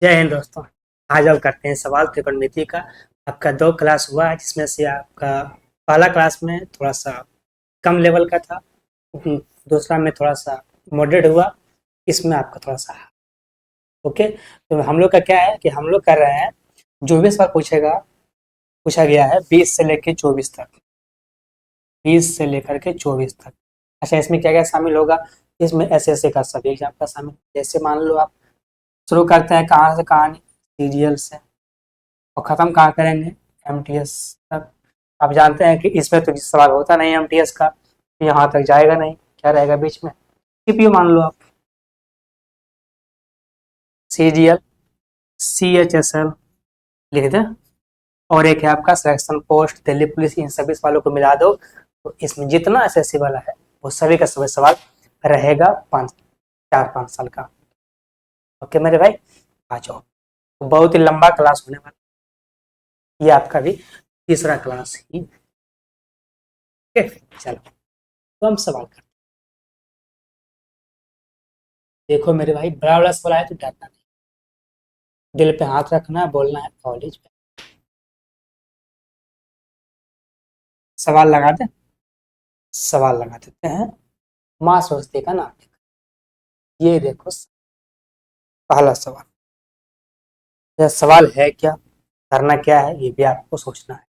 जय हिंद दोस्तों। आज हम करते हैं सवाल त्रिकोणमिति का। आपका 2 क्लास हुआ है जिसमें से आपका पहला क्लास में थोड़ा सा कम लेवल का था। दूसरा में थोड़ा सा मॉडरेट हुआ। इसमें आपका थोड़ा सा ओके। तो हम लोग का क्या है कि हम लोग कर रहे हैं जो भी सवाल पूछा गया है 20 से लेकर 24 तक। 20 से लेकर के 24 तक। अच्छा, इसमें क्या क्या शामिल होगा? इसमें एसएससी का सभी एग्जाम का शामिल। जैसे मान लो आप शुरू करते हैं कहाँ से, कहानी सीरियल से, और ख़त्म कहाँ करेंगे? एमटीएस तक। आप जानते हैं कि इसमें तो सवाल होता नहीं एमटीएस का, यहाँ तक जाएगा नहीं। क्या रहेगा बीच में? सीपीयू मान लो आप, सीजीएल, सीएचएसएल लिख दें। और एक है आपका सिलेक्शन पोस्ट, दिल्ली पुलिस। इन सभी सवालों को मिला दो तो इसमें जितना एसएससी वाला है वो सभी का सभी सवाल रहेगा 4-5 साल का। ओके मेरे भाई, आ जाओ। बहुत ही लंबा क्लास होने वाला, ये आपका भी तीसरा क्लास ही। चलो तो हम सवाल करते हैं। देखो मेरे भाई, बड़ा बड़ा सवाल आया तो डरना नहीं, दिल पे हाथ रखना है, बोलना है कॉलेज में। सवाल लगा दे, सवाल लगा देते हैं। माँ सरस्वती का नाम लिखो। ये देखो पहला सवाल। यह सवाल है क्या, करना क्या है ये भी आपको सोचना है।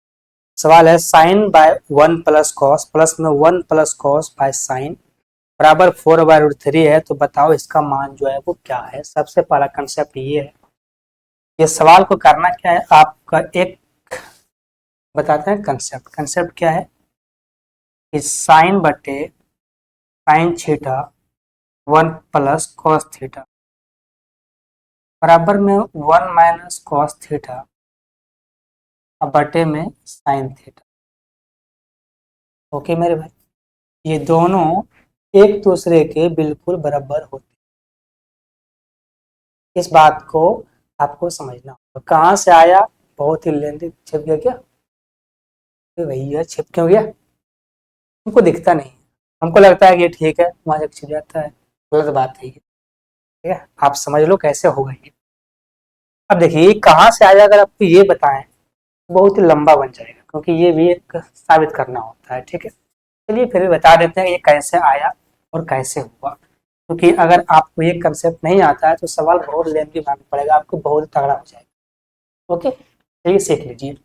सवाल है sine by 1 plus cos, plus में 1 प्लस कॉस बाय साइन बराबर 4/√3 है। तो बताओ इसका मान जो है वो क्या है। सबसे पहला कंसेप्ट ये है, ये सवाल को करना क्या है आपका, एक बताते हैं कंसेप्ट। कंसेप्ट क्या है कि साइन बटे sine theta 1 plus cos theta बराबर में 1 माइनस कॉस थीटा और बटे में साइन थीटा। ओके मेरे भाई, ये दोनों एक दूसरे के बिल्कुल बराबर होते हैं। इस बात को आपको समझना होगा। कहाँ से आया? बहुत ही लेंदी। छिप गया क्या भैया? छिप क्यों गया? हमको दिखता नहीं, हमको लगता है कि ये ठीक है, वहां जब छिप जाता है। गलत बात है ये, ठीक है? आप समझ लो कैसे होगा ये। अब देखिए कहाँ से आया, अगर आपको ये बताएं बहुत ही लंबा बन जाएगा, क्योंकि ये भी एक साबित करना होता है। ठीक है, चलिए फिर भी बता देते हैं ये कैसे आया और कैसे हुआ। क्योंकि अगर आपको ये कंसेप्ट नहीं आता है तो सवाल बहुत लेंथी बनाना पड़ेगा, आपको बहुत तगड़ा हो जाएगा। ओके, चलिए सीख लीजिए।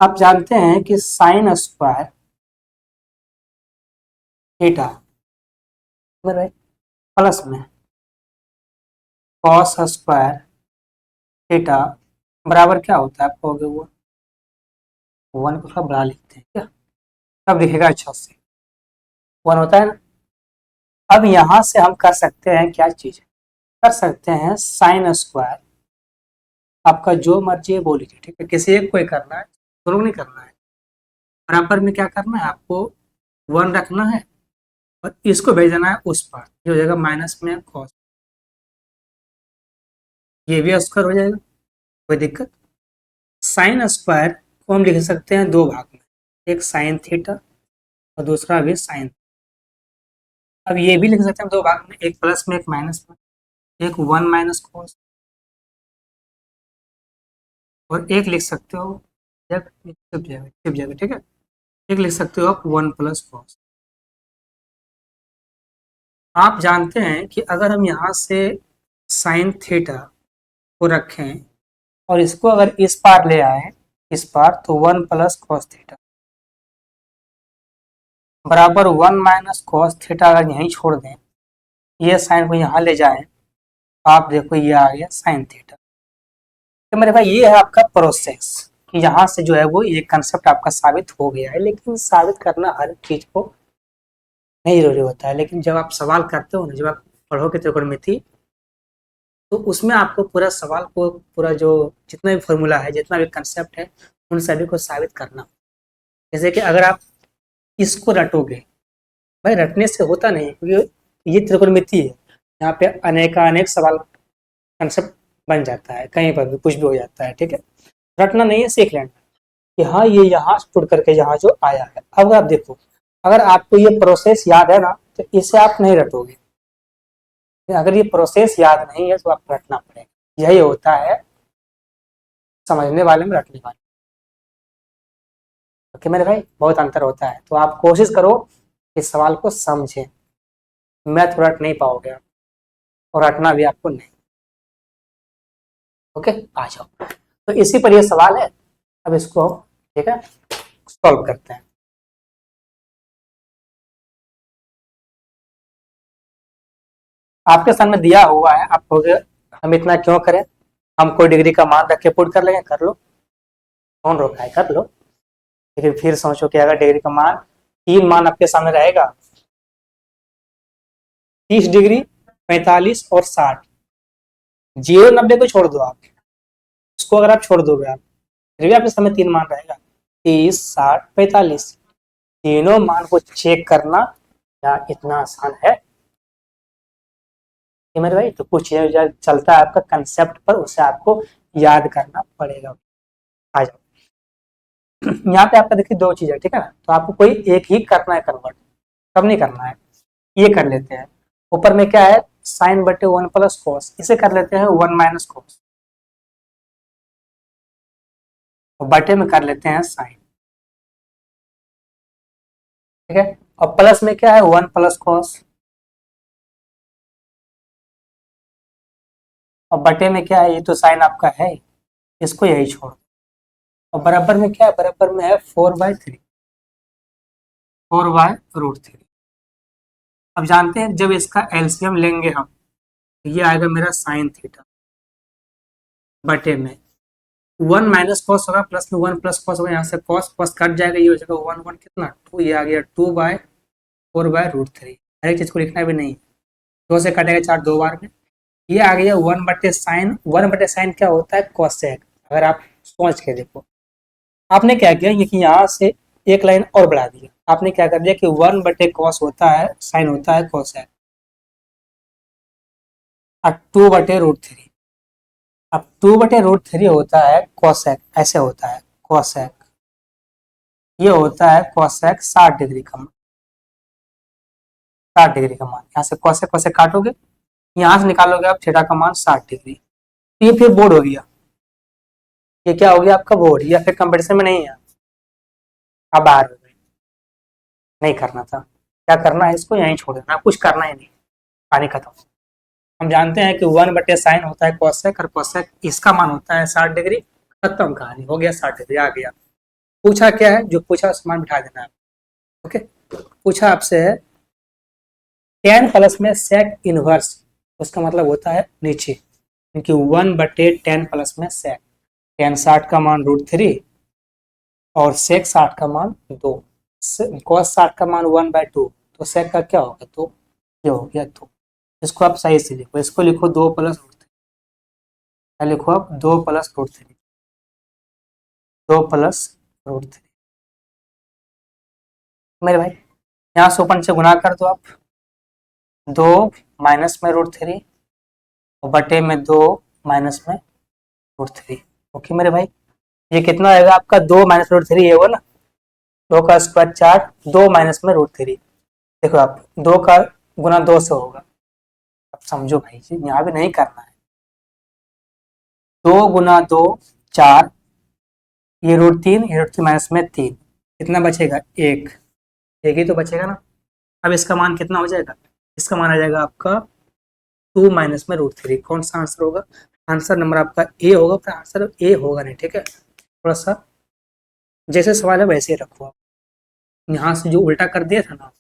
आप जानते हैं कि साइन स्क्वायर थीटा प्लस में कॉस स्क्वायर थीटा बराबर क्या होता है? आप कहोगे वो 1 को थोड़ा बड़ा लिखते हैं क्या, तब दिखेगा अच्छा से। 1 होता है ना। अब यहाँ से हम कर सकते हैं क्या चीज, कर सकते हैं साइन स्क्वायर। आपका जो मर्जी है वो लीजिए, ठीक है? किसी एक को ही करना है, दोनों को नहीं करना है। बराबर में क्या करना है आपको, 1 रखना है और इसको भेज देना है उस पर, ये हो जाएगा माइनस में कॉस। ये भी स्क्वायर हो जाएगा, कोई दिक्कत। साइन स्क्वायर को हम लिख सकते हैं 2 भाग में, एक साइन थीटा और दूसरा भी साइन। अब ये भी लिख सकते हैं 2 भाग में, एक प्लस में एक माइनस में, एक 1 माइनस कॉस और एक लिख सकते हो, छिप जाएगा, ठीक है? एक लिख सकते हो आप 1 प्लस कॉस। आप जानते हैं कि अगर हम यहाँ से साइन थीटा को रखें और इसको अगर इस पार ले आए, इस पार, तो 1 प्लस कॉस थीटा बराबर 1 माइनस कॉस थीटा। अगर यहीं छोड़ दें, ये साइन को यहाँ ले जाएं, आप देखो ये आ गया साइन थीटा। तो मेरे भाई ये है आपका प्रोसेस कि यहाँ से जो है वो ये कंसेप्ट आपका साबित हो गया है। लेकिन साबित करना हर चीज को नहीं जरूरी होता है। लेकिन जब आप सवाल करते हो ना, जब आप पढ़ोगे त्रिकोणमिति, तो उसमें आपको पूरा सवाल को, पूरा जो जितना भी फॉर्मूला है, जितना भी कंसेप्ट है, उन सभी को साबित करना। जैसे कि अगर आप इसको रटोगे, भाई रटने से होता नहीं, क्योंकि ये त्रिकोणमिति है, यहाँ पे अनेकानेक सवाल कंसेप्ट बन जाता है, कहीं पर भी कुछ भी हो जाता है। ठीक है, रटना नहीं है, सीख लेना कि हाँ ये यहाँ जुड़ करके यहाँ जो आया है। अब आप देखो, अगर आपको ये प्रोसेस याद है ना तो इसे आप नहीं रटोगे। अगर ये प्रोसेस याद नहीं है तो आप रटना पड़ेगा। यही होता है समझने वाले में रटने वाले। ओके मेरे भाई, बहुत अंतर होता है। तो आप कोशिश करो इस सवाल को समझें, मैथ रट नहीं पाओगे आप, और रटना भी आपको नहीं। ओके, आ जाओ। तो इसी पर ये सवाल है, अब इसको ठीक है सॉल्व करते हैं। आपके सामने दिया हुआ है, आप कहोगे हम इतना क्यों करें, हम कोई डिग्री का मान रख के पुट कर लेंगे, कर लो, कौन रोका है, कर लो। लेकिन फिर सोचो कि अगर डिग्री का मान, तीन मान आपके सामने रहेगा, 30 डिग्री, 45 और 60, 0 90 को छोड़ दो आप, उसको अगर आप छोड़ दोगे आप, फिर भी आपके सामने तीन मान रहेगा, 30 60 45, तीनों मान को चेक करना क्या इतना आसान है ये मेरे भाई? तो कुछ चलता है आपका कंसेप्ट पर, उसे आपको याद करना पड़ेगा। आ जाओ। यहाँ पे आपका देखिए दो चीज है, ठीक है ना, तो आपको कोई एक ही करना है कन्वर्ट, सब नहीं करना है। ये कर लेते हैं, ऊपर में क्या है, साइन बटे 1 + कॉस, इसे कर लेते हैं 1 - कॉस, और बटे में कर लेते हैं साइन, ठीक है। और प्लस में क्या है, 1 + कॉस, और बटे में क्या है, ये तो साइन आपका है, इसको यही छोड़ दो। और बराबर में क्या है, बराबर में है 4/3, 4/√3। अब जानते हैं जब इसका एलसीएम लेंगे हम, तो ये आएगा मेरा साइन थीटा, बटे में 1 - कॉस होगा, प्लस में 1 + कॉस होगा, यहाँ से कॉस कॉस कट जाएगा, ये हो जाएगा 1 1 कितना 2, ये आ गया 2/4/√3। हर एक चीज को लिखना भी नहीं, दो से कटेगा 4 दो बार में, ये आ गया 1/साइन। 1/साइन क्या होता है, कॉसेक। अगर आप सोच के देखो, आपने क्या किया, ये कि यहाँ से एक लाइन और बढ़ा दिया, आपने क्या कर दिया कि 1/कॉस होता है, साइन होता है कॉसेक, और 2/√3। अब 2/√3 होता है कॉसेक, ऐसे होता है कॉसेक, ये होता है कॉसेक 60 डिग्री का मान, 60 डिग्री का मान, यहाँ से कॉसेक कॉसेक काटोगे, यहाँ से निकालोगे आप थीटा का मान 60 डिग्री, तो ये फिर बोर्ड हो गया, ये क्या हो गया आपका बोर्ड, या फिर कंपटीशन में नहीं है, अब बाहर हो गई, नहीं करना था। क्या करना है, इसको यहीं छोड़ देना, कुछ करना ही नहीं, पानी खत्म। हम जानते हैं कि 1/साइन होता है कॉसेक, और कॉसेक इसका मान होता है 60 डिग्री, खत्म कहानी, हो गया 60 डिग्री आ गया। पूछा क्या है, जो पूछा उस मान बिठा देना है। ओके, पूछा आपसे है टेन प्लस में सेक इनवर्स, उसका मतलब होता है नीचे, क्योंकि 1/10 प्लस में सेक, टेन 60 का मान √3, और सेक 60 का मान 2, कॉस 60 का मान 1/2, तो सेक का क्या होगा, तो ये हो गया 2। इसको आप सही से लिखो, इसको लिखो 2 + √3, क्या लिखो आप, 2 + √3, 2 + √3 मेरे भाई। यहाँ से ऊपर से गुना कर दो आप, 2 माइनस में √3, और बटे में 2 माइनस में √3। ओके मेरे भाई, ये कितना आएगा आपका, 2 - √3 ये होगा ना, 2 का स्क्वायर 4, 2 - √3, देखो आप 2 का गुना 2 से होगा। अब समझो भाई जी, यहाँ भी नहीं करना है, 2 × 2 4, ये √3, ये √3 माइनस में 3, कितना बचेगा, एक, एक ही तो बचेगा ना। अब इसका मान कितना हो जाएगा, इसका मान आ जाएगा आपका 2 माइनस में √3, कौन सा आंसर होगा, आंसर नंबर आपका ए होगा, पर आंसर ए होगा नहीं, ठीक है। थोड़ा सा जैसे सवाल है वैसे ही रखो आप, यहाँ से जो उल्टा कर दिया था ना,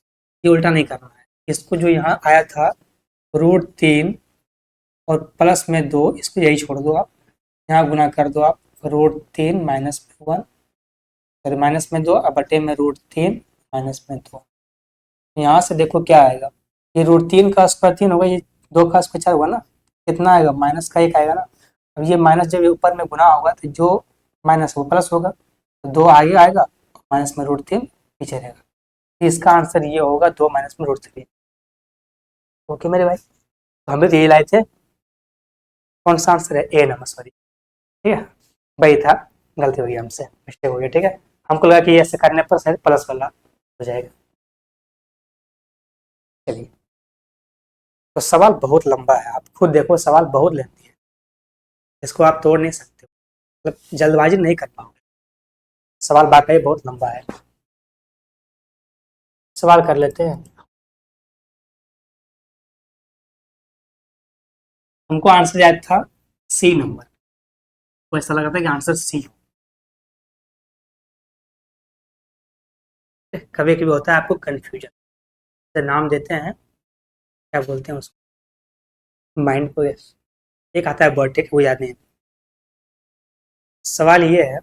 ये उल्टा नहीं करना है, इसको जो यहाँ आया था √3 और प्लस में 2, इसको यही छोड़ दो आप, यहाँ गुना कर दो आप, √3 माइनस में 1, सॉरी माइनस में 2, अब बटे में √3 माइनस में 2, यहाँ से देखो क्या आएगा, ये √3 का स्क्वायर 3 होगा, ये 2 का स्क्वायर 4 होगा ना, कितना आएगा, माइनस का 1 आएगा ना। अब ये माइनस जब ऊपर में गुना होगा तो जो माइनस वो प्लस होगा, तो 2 आगे आएगा, माइनस में √3 पीछे रहेगा, तो इसका आंसर ये होगा 2 माइनस में √3। ओके मेरे भाई, तो हम भी तो यही लाए थे, कौन सा आंसर है, ए नंबर, सॉरी, ठीक है वही था, गलती हो गई हमसे, मिस्टेक हो गया, ठीक है। हमको लगा कि ऐसे करने पर शायद प्लस वाला हो जाएगा। चलिए, तो सवाल बहुत लंबा है, आप खुद देखो सवाल बहुत लेंथी है, इसको आप तोड़ नहीं सकते, मतलब जल्दबाजी नहीं कर पाओगे। सवाल वाकई बहुत लंबा है, सवाल कर लेते हैं। हमको आंसर याद था सी नंबर, तो ऐसा लगा था कि आंसर सी हो। कभी कभी होता है आपको कंफ्यूजन, तो नाम देते हैं, क्या बोलते हैं उसको, माइंड को, एक आता है बर्थडे, वो याद नहीं। सवाल ये है,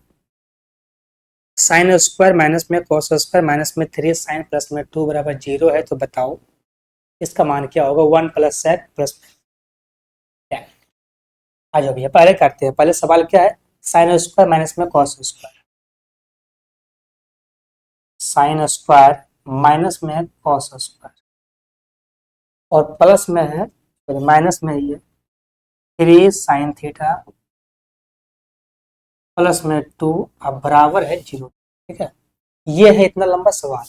साइन स्क्वायर माइनस में कॉस स्क्वायर माइनस में 3 साइन प्लस में 2 बराबर 0 है, तो बताओ इसका मान क्या होगा। 1 प्लस सेक प्लस टैन। आ जाओ भैया पहले करते हैं, पहले सवाल क्या है, साइन स्क्वायर माइनस में cos square, sine square minus में है कॉस स्क्वायर और प्लस में है, माइनस में ये 3 साइन थीटा प्लस में 2 अब बराबर है 0। ठीक है, ये है इतना लंबा सवाल।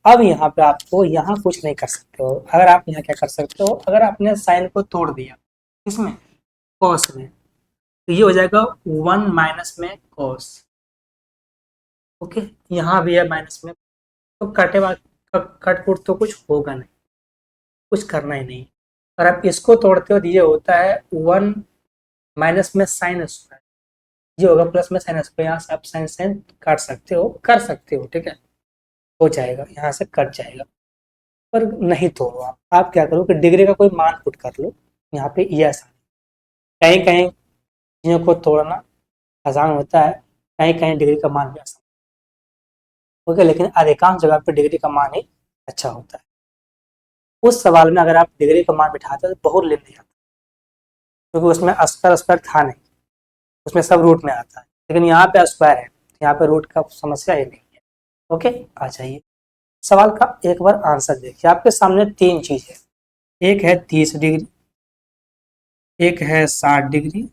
अब यहाँ पे आपको यहाँ कुछ नहीं कर सकते हो। अगर आप यहाँ क्या कर सकते हो, अगर आपने साइन को तोड़ दिया इसमें कॉस में, तो ये हो जाएगा 1 माइनस में कॉस। ओके, यहाँ भी है माइनस में, तो कटे कट कुट तो कुछ होगा नहीं, कुछ करना ही नहीं। और आप इसको तोड़ते हो तो ये होता है 1 माइनस में साइन स्क्वायर, ये होगा प्लस में साइन स्क्वायर। यहाँ से आप साइन साइन काट सकते हो, कर सकते हो, ठीक है, हो जाएगा, यहाँ से कट जाएगा। पर नहीं तोड़ो आप क्या करो कि डिग्री का कोई मान पुट कर लो यहाँ पे, ये आसान। कहीं कहीं चीज़ों को तोड़ना आसान होता है, कहीं कहीं डिग्री का मान भी आसान, ओके, लेकिन अधिकांश जगह पे डिग्री का मान ही अच्छा होता है। उस सवाल में अगर आप डिग्री का मान बिठाते हो तो बहुत लेंदी आता है, क्योंकि उसमें अस्क्वायर स्क्वायर था नहीं, उसमें सब रूट में आता है, लेकिन यहाँ पे स्क्वायर है, यहाँ पे रूट का समस्या ही नहीं है। ओके, आ जाइए सवाल का एक बार आंसर देखिए। आपके सामने 3 चीज है, एक है 30 डिग्री, एक है 60 डिग्री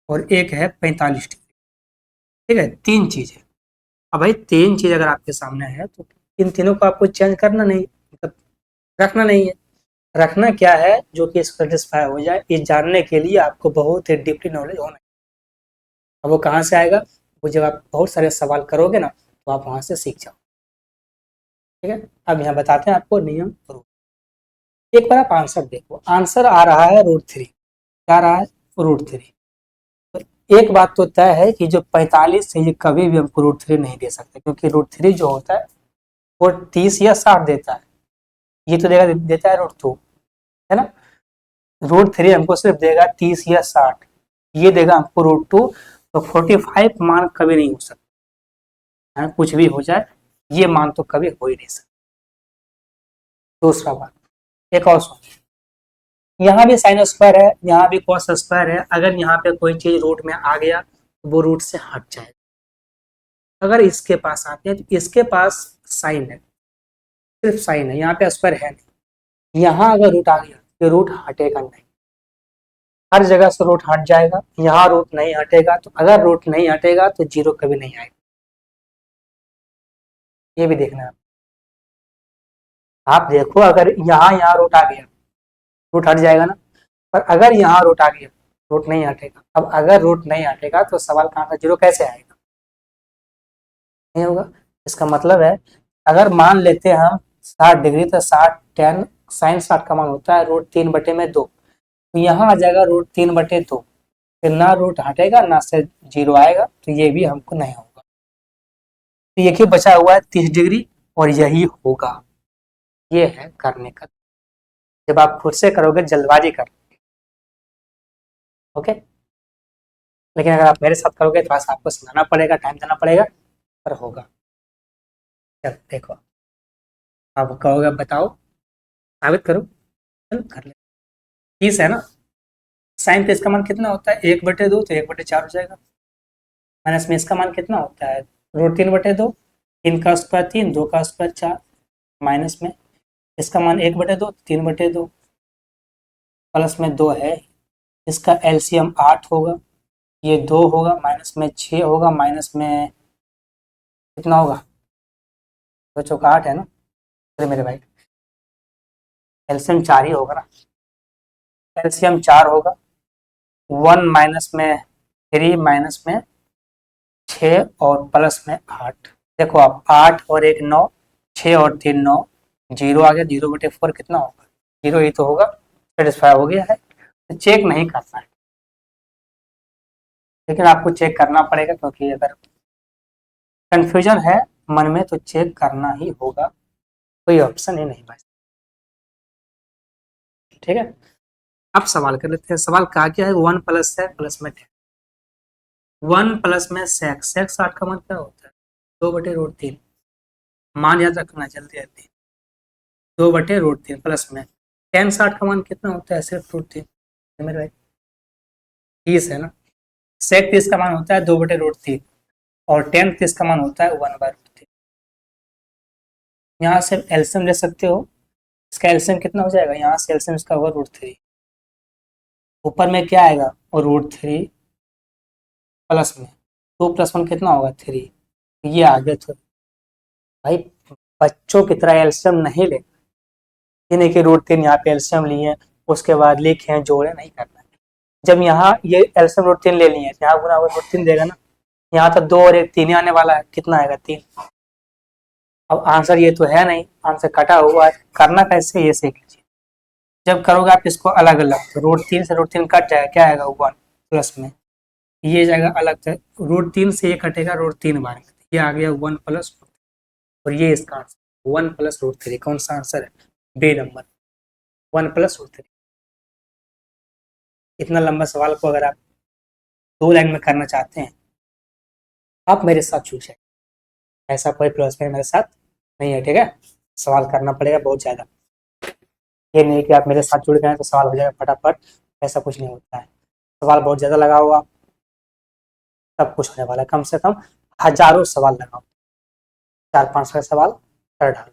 और एक है 45 डिग्री। ठीक है, 3 चीज है। अब भाई 3 चीज अगर आपके सामने है तो इन तीनों को आपको चेंज करना नहीं, मतलब रखना नहीं है। रखना क्या है, जो कि सेटिस्फाई हो जाए, इस जानने के लिए आपको बहुत ही डीपली नॉलेज होना है। अब वो कहाँ से आएगा, वो जब आप बहुत सारे सवाल करोगे ना, तो आप वहां से सीख जाओ। ठीक है, अब यहाँ बताते हैं आपको नियम रूल। एक बार आप आंसर देखो, आंसर आ रहा है √3, क्या आ रहा है √3। तो एक बात तो तय है कि जो 45 से ये कभी भी हमको √3 नहीं दे सकते, क्योंकि √3 जो होता है वो 30 या 60 देता है, ये तो देता है √2, है ना। √3 हमको सिर्फ देगा 30 या 60, ये देगा हमको √2, तो 45 मान कभी नहीं हो सकता है, कुछ भी हो जाए ये मान तो कभी हो ही नहीं सकता। दूसरा बात, एक और सुन, यहाँ भी साइन स्क्वायर है, यहाँ भी कॉस स्क्वायर है, अगर यहाँ पे कोई चीज रूट में आ गया तो वो रूट से हट जाएगा। अगर इसके पास आते हैं तो इसके पास साइन है, सिर्फ साइन है, यहाँ पे स्क्वायर है नहीं। यहाँ अगर रूट आ गया तो रूट हटेगा नहीं, हर जगह से रूट हट जाएगा, यहाँ रूट नहीं हटेगा, तो अगर रूट नहीं हटेगा तो 0 कभी नहीं आएगा। ये भी देखना है आप देखो, अगर यहाँ रूट आ गया, रूट हट जाएगा ना, पर अगर यहाँ रूट आ गया, रूट नहीं हटेगा। अब अगर रूट नहीं हटेगा तो सवाल का आंसर 0 कैसे आएगा, नहीं होगा। इसका मतलब है, अगर मान लेते हैं हम 60 डिग्री, तो 60 tan साइन 60 का मान होता है √3/2, तो यहाँ आ जाएगा √3/2, फिर ना रूट हटेगा ना से 0 आएगा, तो ये भी हमको नहीं होगा। तो एक ही बचा हुआ है 30 डिग्री, और यही होगा। ये है करने का, जब आप खुद से करोगे जल्दबाजी कर, ओके। लेकिन अगर आप मेरे साथ करोगे तो आपको सुनाना पड़ेगा, टाइम देना पड़ेगा, पर होगा। चल देखो, आप कहोगे बताओ, साबित करो, चलो कर ले। 30 है ना, साइन पे इसका मान कितना होता है 1/2, तो 1/4 हो जाएगा। माइनस में इसका मान कितना होता है √3/2, 3 का स्क्वायर 3, 2 का स्क्वायर 4, माइनस में इसका मान 1/2, 3/2, प्लस में 2 है, इसका एलसीएम 8 होगा, ये 2 होगा, माइनस में 6 होगा, माइनस में कितना होगा, 2 चौका 8 है ना, अरे मेरे भाई एलसीएम 4 ही होगा ना, एलसीएम 4 होगा, 1 माइनस में 3 माइनस में 6 और प्लस में 8। देखो आप 8 और 1 9, 6 और 3 9, 0 आ गया, 0/4 कितना होगा? 0 ही तो होगा। सेटिस्फाई हो गया है, तो चेक नहीं करना है, लेकिन आपको चेक करना पड़ेगा क्योंकि अगर कंफ्यूजन है मन में तो चेक करना ही होगा, कोई ऑप्शन ही नहीं बचा। ठीक है, अब सवाल कर लेते हैं। सवाल कहा क्या है? 1 प्लस सेक प्लस में 10। 1 प्लस में सेक, सेक 60 का मान क्या होता है? 2/√3। मान याद रखना जल्दी जल्दी, 2/√3 प्लस में 10, 60 का मान कितना होता है? सिर्फ √3 मेरे भाई, 30 है ना। सेक 30 का मान होता है 2/√3 और 10 30 का मान होता है 1/√3। यहाँ से एलसीएम ले सकते हो, इसका एलसीएम कितना हो जाएगा? यहाँ से एलसीएम इसका होगा √3, ऊपर में क्या आएगा? और √3 प्लस में 2 + 1 कितना होगा? 3। ये आगे तो भाई बच्चों की तरह एलसीएम नहीं ले, ये नहीं कि √3 यहाँ पे एलसीएम लिए उसके बाद लिखे जोड़े, नहीं करना है। जब यहाँ ये एलसीएम √3 ले लिए, यहाँ गुना हुआ √3 देगा ना, यहाँ तो 2 और 1 3 ही आने वाला है, कितना आएगा? 3। अब आंसर ये तो है नहीं, आंसर कटा हुआ है, करना कैसे ये सीख लीजिए। जब करोगे आप इसको अलग अलग तो √3 से √3 कट जाएगा, क्या आएगा? 1 प्लस में ये जाएगा अलग से, √3 से ये कटेगा √3 बार, ये आ गया 1 प्लस, और ये इसका आंसर 1 +√3। कौन सा आंसर है? B number, 1 +√3। इतना लंबा सवाल को अगर आप 2 लाइन में करना चाहते हैं, आप मेरे साथ जुड़ जाए, ऐसा कोई प्रोसेस मेरे साथ नहीं है। ठीक है, सवाल करना पड़ेगा बहुत ज़्यादा, ये नहीं कि आप मेरे साथ जुड़ गए तो सवाल हो जाएगा फटाफट, ऐसा कुछ नहीं होता है। सवाल बहुत ज़्यादा लगाओ आप, तब कुछ होने वाला है। कम से कम हजारों सवाल लगाओ, 4-5 का सवाल कर डालो।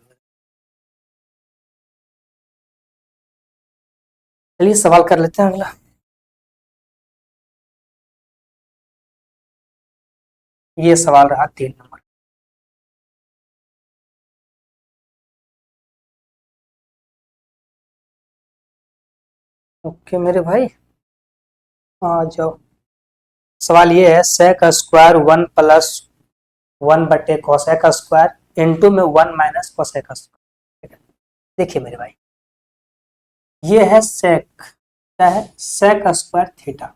चलिए सवाल कर लेते हैं अगला। ये सवाल रहा 3 नंबर। ओके मेरे भाई, आ जाओ। सवाल ये है, sec square 1 + 1 cosec square into में 1 माइनस कोसेक स्क्वायर। देखिए मेरे भाई, ये है सेक, क्या है? Sec square theta.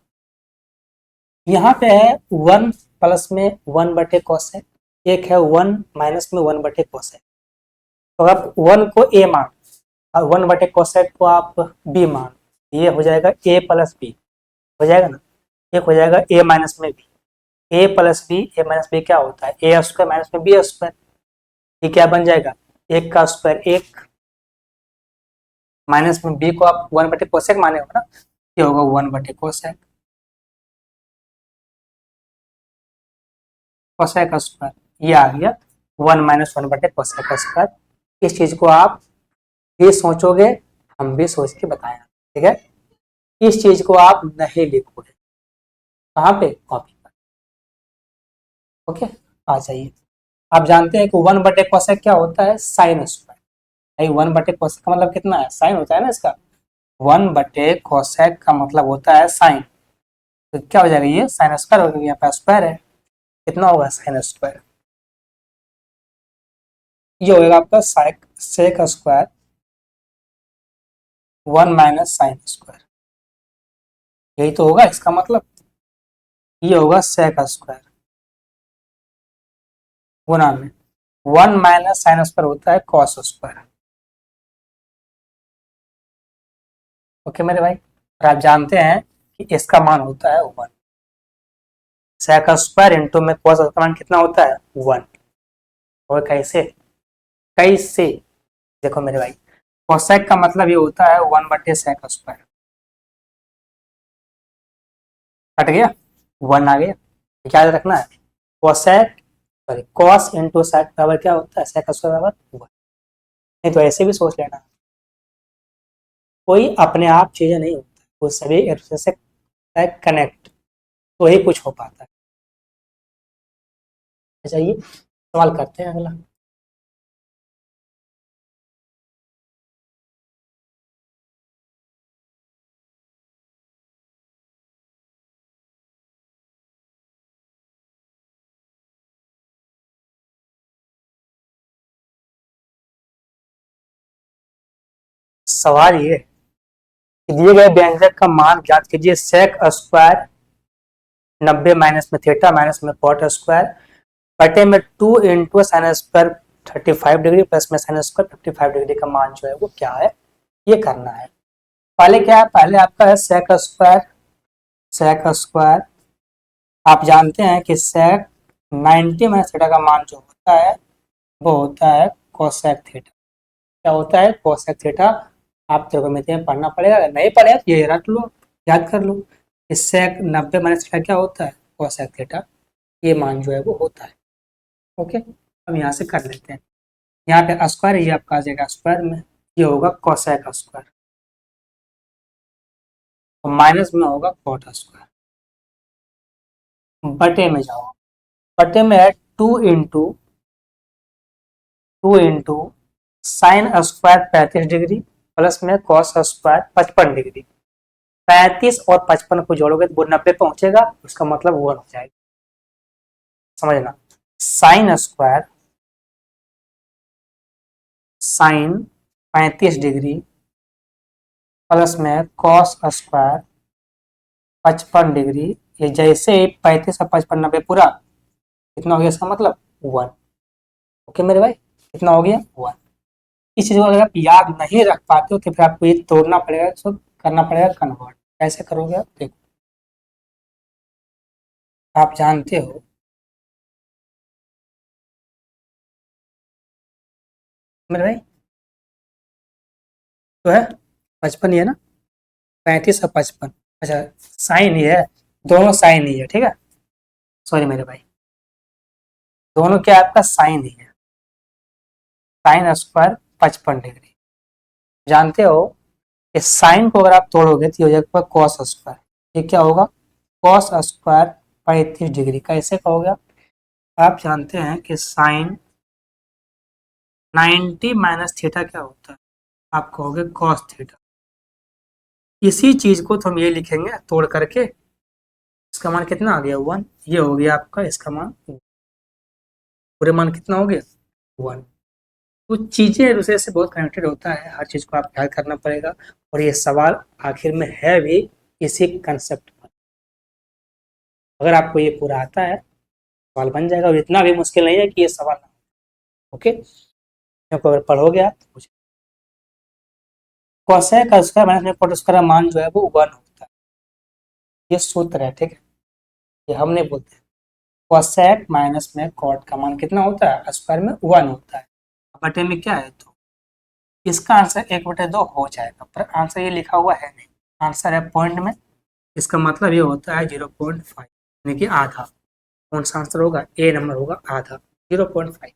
यहाँ पे है 1 प्लस में 1/कोसेक, एक है 1 माइनस में 1/कोसेक। तो आप 1 को ए मान और 1/कोसेक को आप बी मान, ये हो जाएगा a + b, हो जाएगा ना। एक हो जाएगा a - में b, a + b, a - b क्या होता है? a² - में b²। ये क्या बन जाएगा? 1 का स्क्वायर 1, माइनस में b को आप 1/कोसेक माने हो ना, ये होगा 1/कोसेक, कोसेक स्क्वायर। ये आ गया 1 - 1/कोसेक स्क्वायर। इस चीज को आप भी सोचोगे, हम भी सोच के बताया। ठीक है, इस चीज को आप नहीं लिखोगे, कहाँ पे? कॉपी पर। ओके, आ जाइए। आप जानते हैं कि 1/कोसेक क्या होता है? Sine square. भाई 1/कोसेक का मतलब कितना है? साइन होता है ना इसका। 1/कोसेक का मतलब होता है साइन, तो क्या हो जाएगा? ये साइन स्क्वायर हो गया, यहाँ पे स्क्वायर है, कितना होगा? Sine square. ये होगा आपका sec square 1 minus sine square, यही तो होगा इसका मतलब। ये होगा सेक स्क्वायर गुना में 1 माइनस साइन स्क्वायर होता है कॉस स्क्वायर। ओके मेरे भाई, और आप जानते हैं कि इसका मान होता है 1। सेक स्क्वायर इंटू में कॉस का मान कितना होता है? 1। और कैसे? कैसे? देखो मेरे भाई, कोसेक का मतलब ये होता है 1/सेक स्क्वायर। कट गया, 1 आ गया, क्या याद रखना है? Cosec, sorry cos into sec बराबर क्या होता है? सेक स्क्वायर बराबर 1। नहीं तो ऐसे भी सोच लेना, कोई अपने आप चीजें नहीं होता, वो सभी एक दूसरे से कनेक्ट, तो ही कुछ हो पाता है। चाहिए सवाल करते हैं अगला। सवाल ये कि दिए गए व्यंजक का मान ज्ञात कीजिए। सेक स्क्वायर 90 माइनस में थीटा माइनस में कॉट स्क्वायर बटे में 2 into sine square 35 degree plus में साइन स्क्वायर 55 डिग्री का मान जो है वो क्या है, ये करना है। पहले क्या है, पहले आपका है सेक स्क्वायर। सेक स्क्वायर आप जानते हैं कि सेक 90 माइनस थीटा का मान जो होता है वो होता है कोसेक थीटा। क्या होता है, कोसेक थीटा। आप त्रिकोणमिति में पढ़ना पड़ेगा, अगर नहीं पढ़े तो ये रट लो, याद कर लो। इससे 90 माइनस थीटा क्या होता है, कोसेक थीटा। ये मान जो है वो होता है। ओके, हम यहाँ से कर लेते हैं। यहाँ पे स्क्वायर, ये आपका आ जाएगा स्क्वायर में, ये होगा कोसेक स्क्वायर और माइनस में होगा कॉट स्क्वायर। बटे में जाओ, बटे में है 2 into sine square 35 degree plus में कॉस स्क्वायर 55 डिग्री। 35 और 55 को जोड़ोगे तो वो 90 पहुंचेगा, उसका मतलब वो हो जाएगा। समझना, sine square sine 35 degree plus में कॉस स्क्वायर 55 डिग्री। ये जैसे 35 और 55 90 पूरा कितना हो गया, इसका मतलब 1। ओके मेरे भाई, कितना हो गया 1। इस चीज को अगर आप याद नहीं रख पाते हो तो फिर आपको ये तोड़ना पड़ेगा, इसको करना पड़ेगा कन्वर्ट। कैसे करोगे आप, देखो आप जानते हो मेरे भाई, तो है 55 ही है ना, 35 और 55। अच्छा साइन ही है, दोनों साइन ही है, ठीक है। सॉरी मेरे भाई, दोनों क्या आपका साइन ही है। साइन स्क्वायर 55 डिग्री, जानते हो कि साइन को अगर आप तोड़ोगे तो ये हो जाएगा कॉस स्क्वायर। ये क्या होगा, कॉस स्क्वायर 35 डिग्री। कैसे कहोगे आप जानते हैं कि साइन 90 माइनस थीटा क्या होता है, आप कहोगे कॉस थीटा। इसी चीज को तो हम ये लिखेंगे तोड़ करके, इसका मान कितना आ गया 1। ये हो गया आपका इसका मान, पूरे मान कितना हो गया 1। तो चीजें एक दूसरे से बहुत कनेक्टेड होता है, हर चीज को आप याद करना पड़ेगा। और ये सवाल आखिर में है भी इसी कंसेप्ट पर। अगर आपको ये पूरा आता है सवाल बन जाएगा, और इतना भी मुश्किल नहीं है कि ये सवाल ना। ओके, आपको अगर पढ़ोगे आप तो कुछ कोसेक स्क्वायर माइनस में कॉट स्क्वायर का मान जो है वो 1 होता है। ये सूत्र है, ठीक है, ये हम नहीं बोलते। कोसेक माइनस में कॉट का मान कितना होता है, स्क्वायर में 1 होता है। बटे में क्या है, तो इसका आंसर 1/2 हो जाएगा, पर आंसर ये लिखा हुआ है नहीं, आंसर है पॉइंट में। इसका मतलब ये होता है 0.5, यानी कि आधा। कौन सा आंसर होगा, ए नंबर होगा आधा, 0.5।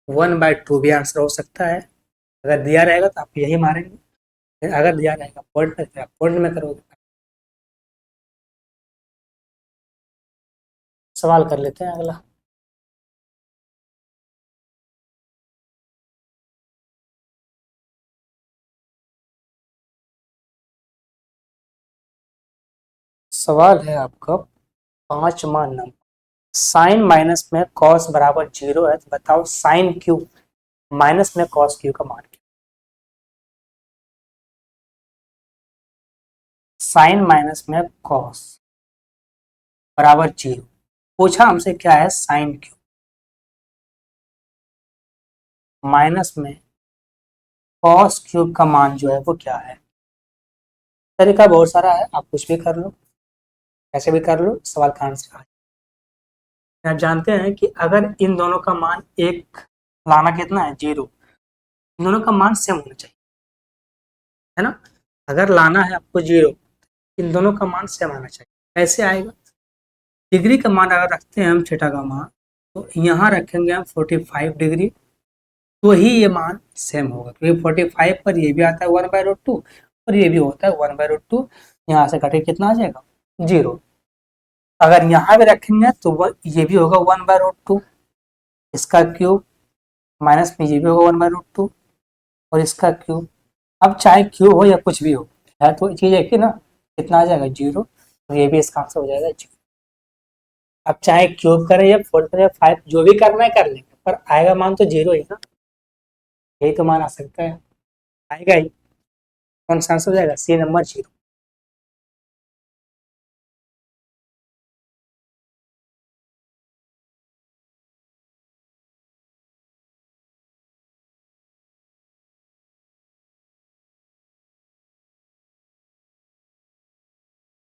1/2 भी आंसर हो सकता है, अगर दिया रहेगा तो आप यही मारेंगे, अगर दिया रहेगा पॉइंट में तो आप पॉइंट में करोगे। सवाल कर लेते हैं अगला। सवाल है आपका 5वां नंबर। साइन माइनस में कॉस बराबर 0 है, तो बताओ साइन क्यू माइनस में कॉस क्यू का मान क्या। साइन माइनस में कॉस बराबर 0, पूछा हमसे क्या है साइन क्यू माइनस में कॉस क्यूब का मान जो है वो क्या है। तरीका बहुत सारा है, आप कुछ भी कर लो, कैसे भी कर लो, सवाल का आंसर आप जानते हैं कि अगर इन दोनों का मान एक लाना कितना है 0, इन दोनों का मान सेम होना चाहिए, है ना। अगर लाना है आपको 0, इन दोनों का मान सेम आना चाहिए। कैसे आएगा, डिग्री का मान अगर रखते हैं हम थीटा का मान, तो यहाँ रखेंगे हम 45 डिग्री, तो ही ये मान सेम होगा, क्योंकि 45 पर ये भी आता है 1/√2 और ये भी होता है 1/√2। यहाँ से घटे कितना आ जाएगा 0। अगर यहाँ भी रखेंगे तो ये भी होगा 1/√2, इसका क्यूब माइनस में ये भी होगा 1/√2 और इसका क्यूब। अब चाहे क्यूब हो या कुछ भी हो, है तो चीज है कि ना, कितना आ जाएगा 0, और ये भी इसका आंसर हो जाएगा 0। अब चाहे क्यूब करें या 4 करें या 5, जो भी करना है कर लेंगे, पर आएगा मान तो 0 ही ना, यही तो मान आ सकता है। आएगा ही। कौन सा आंसर हो जाएगा? C number 0।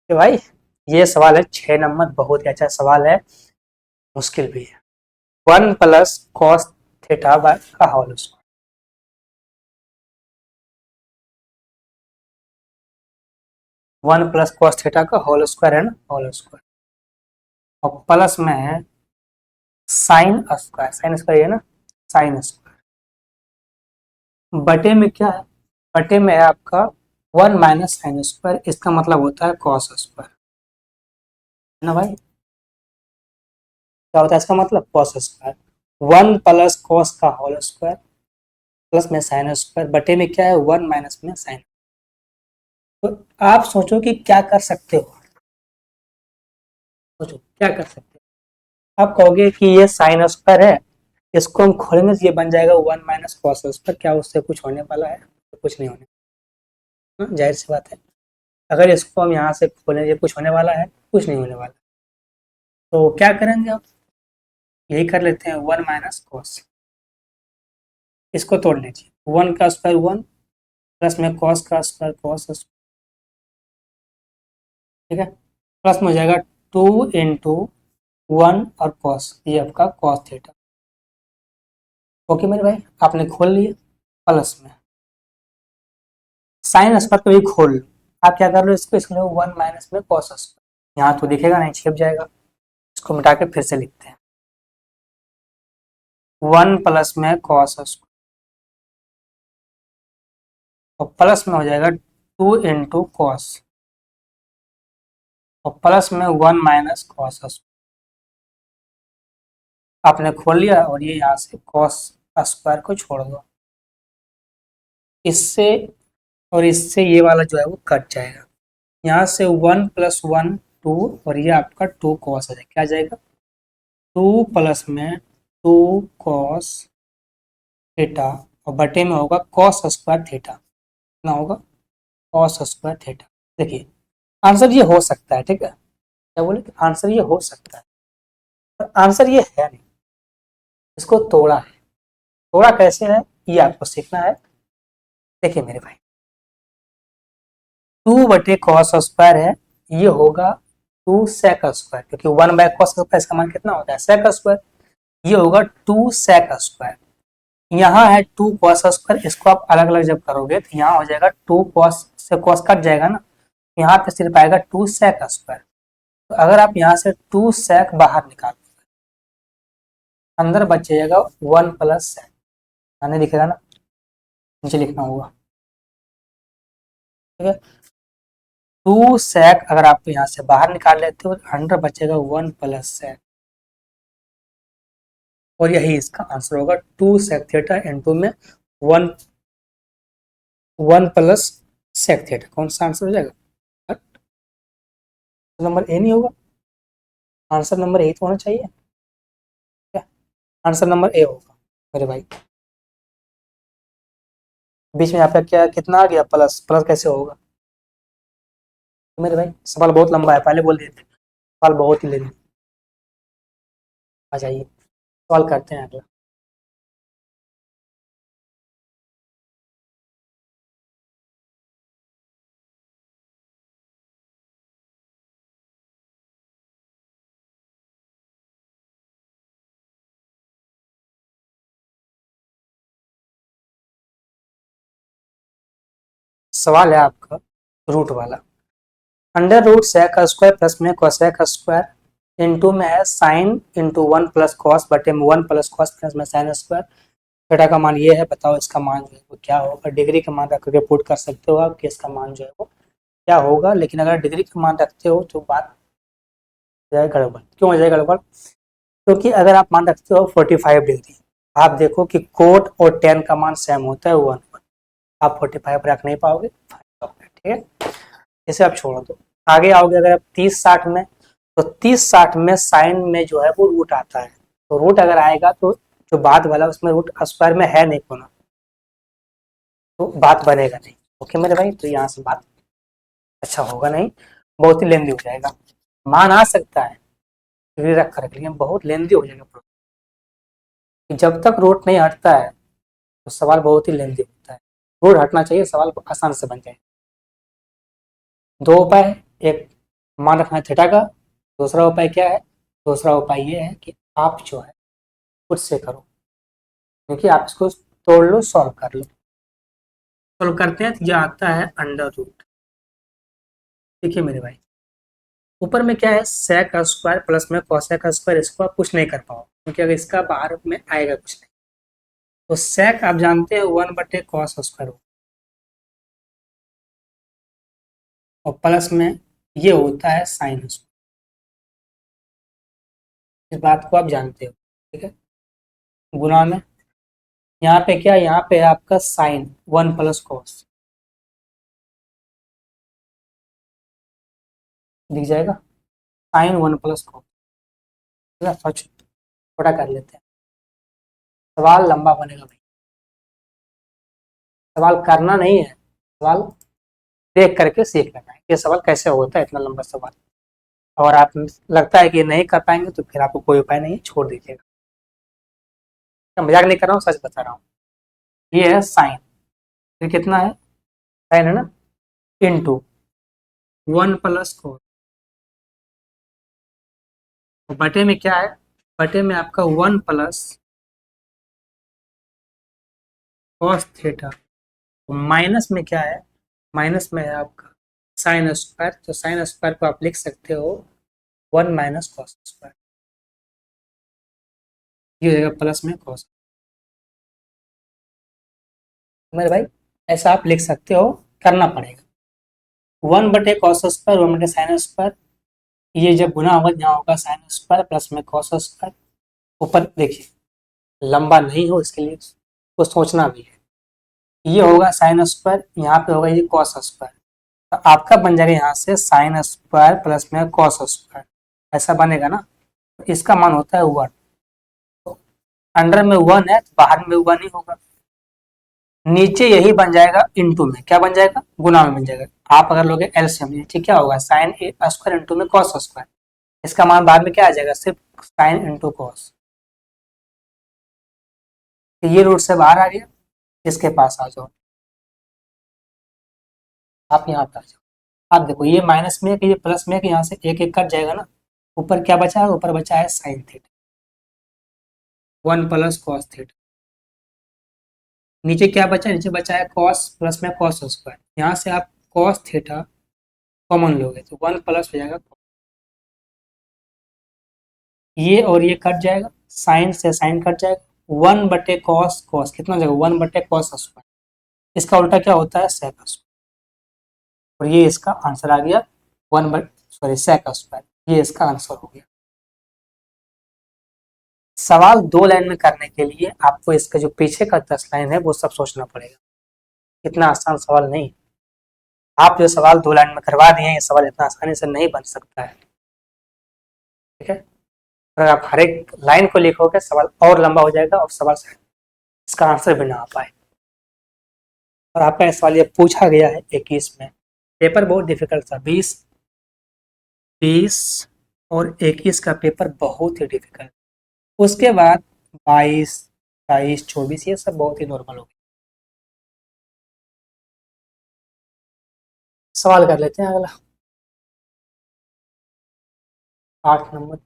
तो भाई ये सवाल है 6 नंबर, बहुत ही अच्छा सवाल है, मुश्किल भी है। 1 + cos थीटा बाय का होल स्क्वायर। 1 + cos थीटा का होल स्क्वायर है ना, होल स्क्वायर। और प्लस में है साइन स्क्वायर, साइन स्क्वायर है ना, साइन स्क्वायर। बटे में क्या है? बटे में है आपका 1 - साइन स्क्वायर, इसका मतलब होता है कॉस स्क्वायर, है ना भाई। क्या होता है इसका मतलब? Cos square. 1 + cos का होल स्क्वायर प्लस में साइन स्क्वायर, बटे में क्या है? 1 माइनस में साइन। तो आप सोचो कि क्या कर सकते हो, सोचो क्या कर सकते हो। आप कहोगे कि ये साइन स्क्वायर है, इसको हम खोलेंगे तो ये बन जाएगा 1 - cos स्क्वायर। क्या उससे कुछ होने वाला है? तो कुछ नहीं होने, जाहिर सी बात है। अगर इसको हम यहाँ से खोलें, ये कुछ होने वाला है? कुछ नहीं होने वाला। तो क्या करेंगे आप? यही कर लेते हैं, 1 - cos। इसको तोड़ लीजिए, 1 का स्क्वायर 1, प्लस में कॉस का स्क्वायर कॉस, ठीक है। प्लस में हो जाएगा 2 × 1 और कॉस, ये आपका कॉस थीटा। ओके मेरे भाई, आपने खोल लिए। प्लस में साइन स्क्वायर को भी खोल लो। आप क्या कर लो, इसको 1 माइनस में कॉस स्क्वायर, यहाँ तो दिखेगा नहीं, छिप जाएगा। इसको मिटा के फिर से लिखते हैं, 1 + में कॉस स्क्वायर और प्लस में हो जाएगा 2 × कॉस और प्लस में 1 - कॉस। आपने खोल लिया और ये यहाँ से कॉस स्क्वायर को छोड़ दो, इससे और इससे ये वाला जो है वो कट जाएगा। यहाँ से 1 + 1 2 और ये आपका 2 cos आ जाएगा। क्या आ जाएगा? 2 प्लस में 2 cos थीटा और बटे में होगा cos स्क्वायर थीटा, ना होगा cos स्क्वायर थीटा। देखिए आंसर ये हो सकता है, ठीक है। क्या बोले? आंसर ये हो सकता है, पर आंसर ये है नहीं। इसको तोड़ा है। तोड़ा कैसे है ये आपको सीखना है। देखिए मेरे भाई, 2/cos स्क्वायर है, ये होगा 2 sec स्क्वायर, क्योंकि 1/cos स्क्वायर इसका मान कितना होता है? sec square. ये होगा 2 sec स्क्वायर। यहाँ है 2 cos स्क्वायर, इसको आप अलग अलग जब करोगे तो यहाँ हो जाएगा 2 cos से cos कट जाएगा ना, यहाँ पे सिर्फ आएगा 2 sec स्क्वायर। तो अगर आप यहाँ से 2 sec बाहर निकाल, अंदर बच जाएगा 1 + sec, आने दिखेगा ना, नीचे लिखना होगा, ठीक है। 2 sec अगर आप यहाँ से बाहर निकाल लेते हो, अंदर बचेगा 1 + sec, और यही इसका आंसर होगा 2 sec थीटा इनटू में 1 + sec थीटा। कौन सा आंसर हो जाएगा? नंबर ए नहीं होगा, आंसर नंबर ए तो होना चाहिए, क्या? आंसर नंबर ए होगा मेरे भाई। बीच में आपका क्या कितना आ गया? प्लस, प्लस कैसे होगा तो मेरे भाई? सवाल बहुत लंबा है, पहले बोल दिए थे, सवाल बहुत ही लेंगे। आ जाइए सवाल करते हैं अगला। सवाल है आपका रूट वाला। Under root sec square plus में कोसेक स्क्वायर इंटू में है साइन इंटू 1 + कॉस बटे में 1 + कॉस प्लस में साइन स्क्वायर। थीटा का मान ये है, बताओ इसका मान जो है वो क्या होगा? डिग्री का मान रख करके पुट कर सकते हो आप कि इसका मान जो है वो क्या होगा, लेकिन अगर डिग्री का मान रखते हो तो बात हो जाए गड़बड़। क्यों हो जाए गड़बड़? क्योंकि अगर आप मान रखते हो 45 डिग्री, आप देखो कि कोट और टेन का मान सेम होता है 1 1, आप 45 रख नहीं पाओगे, ठीक है, इसे आप छोड़ दो। आगे आओगे अगर आप 30 60 में, तो 30 60 में साइन में जो है वो रूट आता है, तो रूट अगर आएगा तो जो बाद वाला उसमें रूट स्क्वायर में है नहीं कोना, तो बात बनेगा नहीं। ओके मेरे भाई, तो यहाँ से बात अच्छा होगा नहीं, बहुत ही लेंदी हो जाएगा। मान आ सकता है, रख कर लेकिन बहुत लेंदी हो जाएगा। जब तक रूट नहीं हटता है तो सवाल बहुत ही लेंदी होता है। रूट हटना चाहिए, सवाल आसान से बन जाए। दो उपाय है, एक मान रखना है थीटा का, दूसरा उपाय क्या है, दूसरा उपाय ये है कि आप जो है खुद से करो, क्योंकि आप इसको तोड़ लो, सॉल्व कर लो। सॉल्व करते हैं तो ये आता है अंडर रूट। देखिए मेरे भाई, ऊपर में क्या है, sec का स्क्वायर प्लस में cosec का स्क्वायर, इसको आप कुछ नहीं कर पाओ क्योंकि अगर इसका बाहर में आएगा कुछ नहीं। तो sec आप जानते हैं 1/cos स्क्वायर, और प्लस में ये होता है साइन स्क्वायर। इस बात को आप जानते हो, ठीक है। गुणा में यहाँ पे क्या, यहाँ पे है आपका साइन 1 + cos, दिख जाएगा, साइन 1 + cos। छोटा कर लेते हैं, सवाल लंबा बनेगा भाई। सवाल करना नहीं है, सवाल देख करके सीख लेना है ये सवाल कैसे होता है, इतना लंबा सवाल। और आप लगता है कि नहीं कर पाएंगे तो फिर आपको कोई उपाय नहीं है, छोड़ दीजिएगा। मैं मजाक नहीं कर रहा हूँ, सच बता रहा हूँ। ये है साइन, फिर कितना है, साइन है ना, इंटू 1 + cos, बटे में क्या है, बटे में आपका 1 + cos थीटा, माइनस में क्या है, माइनस में है आपका साइन स्क्वायर, तो साइन स्क्वायर को आप लिख सकते हो 1 - cos स्क्वायर, ये हो जाएगा प्लस में cos। मेरे भाई ऐसा आप लिख सकते हो, करना पड़ेगा। 1/cos स्क्वायर 1/sin स्क्वायर, ये जब गुना होगा यहाँ होगा साइन स्क्वायर प्लस में cos स्क्वायर। ऊपर देखिए लंबा नहीं हो, इसके लिए कुछ सोचना भी है। ये होगा साइन स्क्वायर, यहाँ पे होगा ये cos स्क्वायर, तो आपका बन जाएगा यहाँ से साइन स्क्वायर प्लस में cos स्क्वायर, ऐसा बनेगा ना। तो इसका मान होता है 1, तो अंडर में 1 है तो बाहर में 1 ही होगा। नीचे यही बन जाएगा इंटू में, क्या बन जाएगा, गुना में बन जाएगा। आप अगर लोगे एलसीएम, नीचे क्या होगा, साइन ए स्क्वायर इंटू में cos स्क्वायर, इसका मान बाद में क्या आ जाएगा, सिर्फ साइन इंटू कॉस। तो ये रूट से बाहर आ गया, इसके पास आ जाओ, आप यहाँ पे आ जाओ। आप देखो ये माइनस में है कि ये प्लस में है कि यहाँ से एक एक कट जाएगा ना। ऊपर क्या बचा है, ऊपर बचा है साइन थीटा 1 + cos थीटा। नीचे क्या बचा है, नीचे बचा है कॉस प्लस में कॉस स्क्वायर, यहाँ से आप कॉस थीटा कॉमन लोगे तो 1 प्लस हो जाएगा। ये और ये कट जाएगा, साइन से साइन कट जाएगा, 1/cos, कॉस कितना हो जाएगा, 1/cos स्क्वायर, इसका उल्टा क्या होता है, सेक स्क्वायर। और ये इसका आंसर आ गया, सेक स्क्वायर, ये इसका आंसर हो गया। सवाल 2 लाइन में करने के लिए आपको इसका जो पीछे का 10 लाइन है वो सब सोचना पड़ेगा, इतना आसान सवाल नहीं। आप जो सवाल 2 लाइन में करवा दिए, ये सवाल इतना आसानी से नहीं बन सकता है, ठीक है। अगर आप हर एक लाइन को लिखोगे सवाल और लंबा हो जाएगा और सवाल से इसका आंसर भी ना आ पाए। और आपका सवाल ये पूछा गया है 21 में, पेपर बहुत डिफिकल्ट था। 20 और 21 का पेपर बहुत ही डिफिकल्ट। उसके बाद 22, 23, 24 ये सब बहुत ही नॉर्मल हो गया। सवाल कर लेते हैं अगला, 8 नंबर।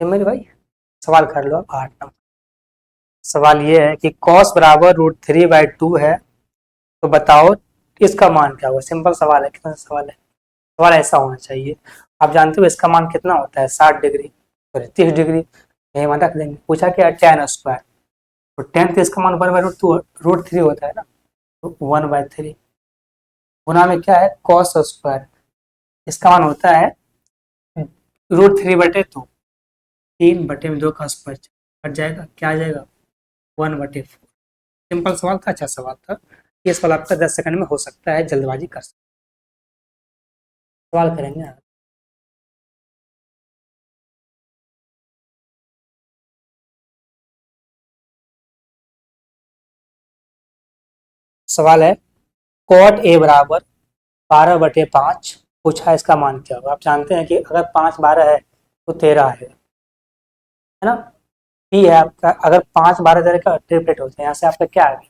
मेरे भाई सवाल कर लो आप, 8 नंबर। सवाल ये है कि cos बराबर √3/2 है, तो बताओ इसका मान क्या होगा। सिंपल सवाल है, कितना सवाल है, सवाल ऐसा होना चाहिए। आप जानते हो इसका मान कितना होता है, 60 डिग्री, सॉरी 30 डिग्री, यही मान रख देंगे। पूछा क्या, tan स्क्वायर, तो tan तो इसका मान 1/√3 होता है ना, तो 1/3 गुना में क्या है, cos स्क्वायर, इसका मान होता है √3/2, 3/2 का स्क्वायर कट जाएगा, क्या आ जाएगा, 1/4। सिंपल सवाल था, अच्छा सवाल था। ये सवाल आपका 10 सेकंड में हो सकता है, जल्दबाजी कर सकते सवाल करेंगे आप। सवाल है कॉट ए बराबर 12/5 पूछा, इसका मान क्या होगा। आप जानते हैं कि अगर 5 12 है तो 13 है ना। पी है आपका, अगर 5 12 का ट्रिपलेट होते हैं, यहाँ से आपका क्या आ गया,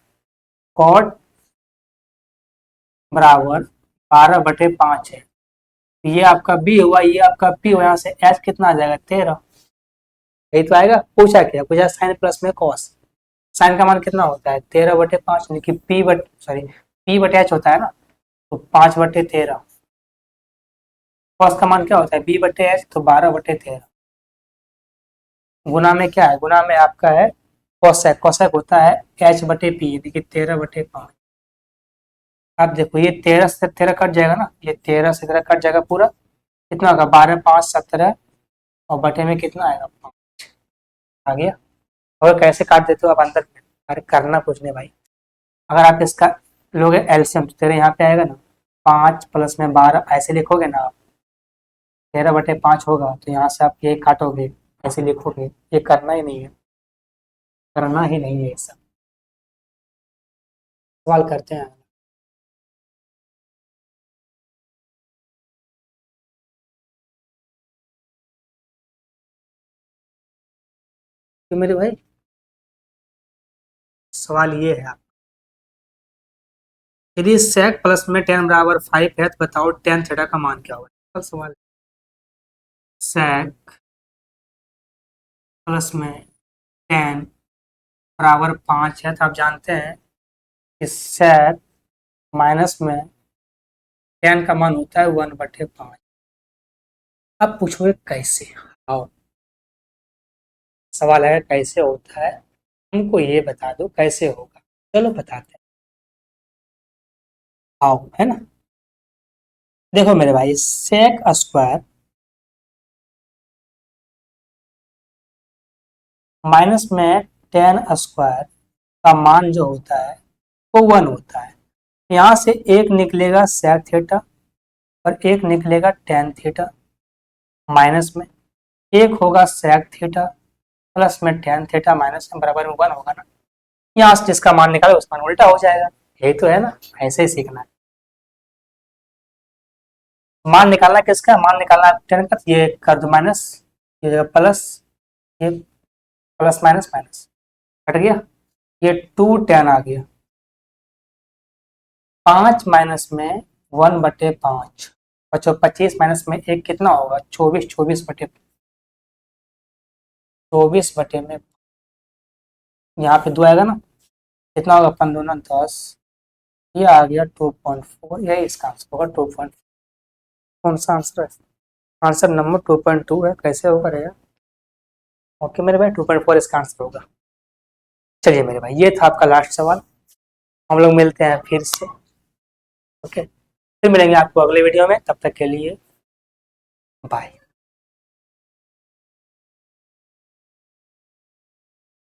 कॉट बराबर 12/5 है। ये आपका बी हुआ, ये आपका पी हुआ, यहाँ से एच कितना आ जाएगा, 13। यही तो आएगा। पूछा क्या, पूछा साइन प्लस में कॉस। साइन का मान कितना होता है, 13/5, यानी कि पी बट सॉरी पी बटे एच होता है ना, तो 5/13। कॉस का मान क्या होता है, बी बटे एच, तो 12/13। गुना में क्या है, गुना में आपका है कोसेक। कोसेक होता है एच बटे पी, यानी कि 13/5। आप देखो ये 13 से 13 कट जाएगा ना, ये 13 से 13 कट जाएगा पूरा, कितना होगा, 12 5 17, और बटे में कितना आएगा, 5 आ गया। और कैसे काट देते हो आप अंदर में, अरे करना कुछ नहीं भाई। अगर आप इसका लोगे एलसीएम तो तेरे यहाँ पे आएगा ना, 5 प्लस में 12 ऐसे लिखोगे ना आप, 13/5 होगा, तो यहाँ से आप ये काटोगे, ऐसे लिखोगे। ये करना ही नहीं है, करना ही नहीं है ये सब। सवाल करते हैं। तो मेरे भाई सवाल ये है, यदि sec प्लस में 10 बराबर 5 है तो बताओ tan थीटा का मान क्या होगा। सवाल, sec प्लस में 10 बराबर 5 है, तो आप जानते हैं कि sec माइनस में 10 का मान होता है 1/5। अब पूछोगे कैसे, आओ सवाल है कैसे होता है, हमको ये बता दो कैसे होगा। चलो बताते हैं, आओ, है ना। देखो मेरे भाई, sec स्क्वायर माइनस में 10 स्क्वायर का मान जो होता है वो 1 होता है। यहाँ से एक निकलेगा sec थीटा और एक निकलेगा tan थीटा, माइनस में एक होगा sec थीटा प्लस में tan थीटा, माइनस में बराबर में 1 होगा ना। यहाँ से जिसका मान निकाले उसका मान उल्टा हो जाएगा। यही तो है ना, ऐसे ही सीखना है। मान निकालना किसका, मान निकालना tan का, ये कर दो माइनस, ये प्लस, ये प्लस माइनस माइनस हट गया, ये 2 tan आ गया। 5 माइनस में 1/5, बच्चों 25 माइनस में एक कितना होगा, 24, 24 बटे में यहाँ पे 2 आएगा ना, कितना होगा, 15 10, ये आ गया 2.4। यही इसका आंसर होगा 2.4। कौन सा आंसर है, आंसर नंबर 2.2 है। कैसे होगा रहेगा, ओके मेरे भाई, 2.4 इसका आंसर होगा। चलिए मेरे भाई, ये था आपका लास्ट सवाल। हम लोग मिलते हैं फिर से, ओके, फिर मिलेंगे आपको अगले वीडियो में, तब तक के लिए बाय।